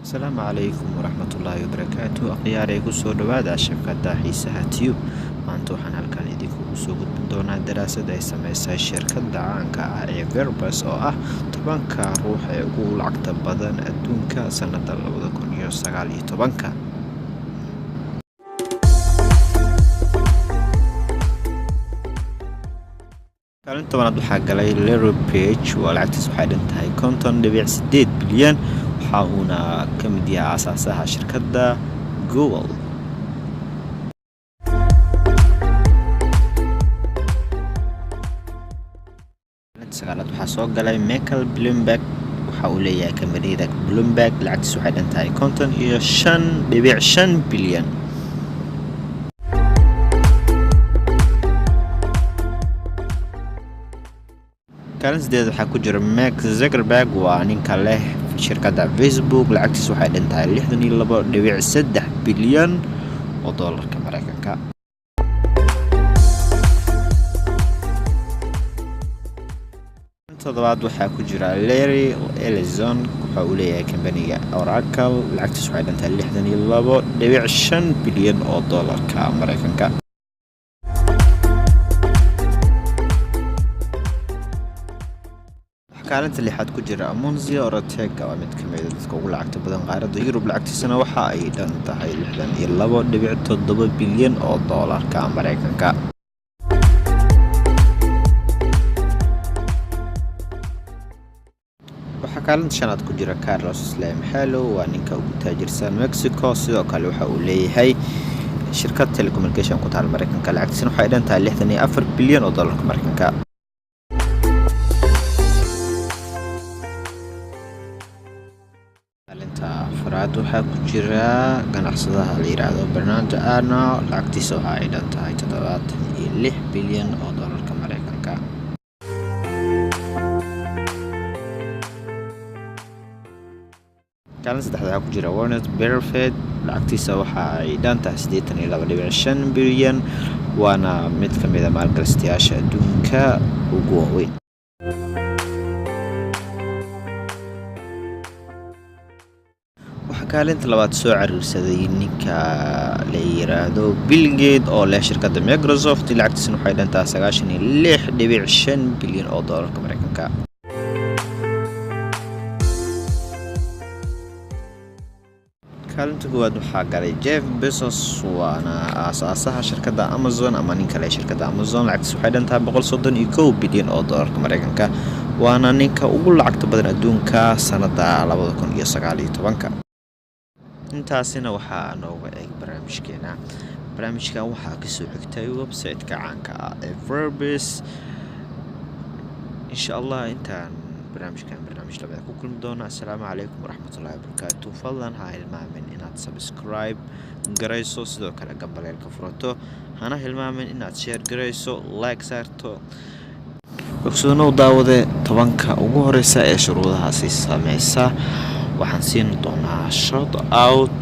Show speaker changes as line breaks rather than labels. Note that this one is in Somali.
asalaamu calaykum waraxmatullaahi wabarakaatu akhyaarey kusoo dhawaada shabkada xiisaha tube maanta waxaan halkan idinkugu soo gudbin doonaa daraasad ay samaysay shirkadda caanka ah ee Airbus oo ah 10ka ruux ee ugu lacagta badan adduunka sanada 2019 kaalinta tobanaad waxaa galay Larry Page oo lacagtiisu waxay dhantahay 50.8 bilyan waxa uuna ka mid yahay aasaasaha shirkadda Google. sagaalaad waxaa soo galay Michael Bloomberg waxa uu leeyahay kamarida Bloomberg lacagtiisu waxay dhantahay 55.5 bilyan. kaalin sideed waxaa ku jira Mark Zuckerberg waa ninka leh shirkadda Facebook lacagtiisu waxay dhantahay 62.3 bilyan oo doolarka Mareykanka. toddobaad waxaa ku jira Larry Ellison waxa uu leeyahay kambaniga Oracle lacagtiisu waxay dhantahay 62.5 bilyan oo doolarka Mareykanka. kaalinta lixaad ku jira Amancio Ortega waa mid ka mid ah dadka ugu lacagta badan qaaradda Yurub lacagtiisana waxa ay dhan tahay 62.7 bilyan oo doolarka Mareykanka. waxaa kaalinta shanaad ku jira Carlos Slim Hello waa ninka ugu taajirsan Mexico sidoo kale waxa uu leeyahay shirkad telecommunication ku taal Mareykanka lacagtiisana waxay dhan tahay 64 bilyan oo doolarka Mareykanka. afraad waxaa ku jira ganacsadaha la yiraahdo Bernardo Arnault lacagtiisa waxa ay dhan tahay 76 bilyan oo doolarka Mareykanka. kaalin saddexaad waxaa ku jira Warren Buffett lacagtiisa waxa ay dhan tahay 82.5 bilyan waana mid ka mid ah maalgashadayaasha adduunka ugu waaweyn. kaalinta labaad soo cariirsaday ninka la yiraahdo Bill Gates oo leh shirkadda Microsoft lacagtiisana waxay dhantahay 96.5 bilyan oo doolarka Mareykanka. kaalinta koowaad waxaa galay Jeff Bezos waana aasaasaha shirkadda Amazon ama ninka leh shirkadda Amazon lacagtiisa waxay dhantahay 131 bilyan oo doolarka Mareykanka waana ninka ugu lacagta badan adduunka sanada 2019. intaasina waxaa nooga eeg barnaamijkeena barnaamijkan waxaa kasoo xigtay website-ka caanka ah ee Airbus insha Allah intaan barnaamijkan barnaamij labada ku kulmi doona. assalaamu calaykum waraxmatullaahi wabarakaatu fadlan ha hilmaamin inaad subscribe garayso sidoo kale gambaleelka furato hana hilmaamin inaad share garayso like saarto ogsoonow daawade 10ka ugu horeysa ee shuruudahaasi sameysa waxaan siin doonaa shout out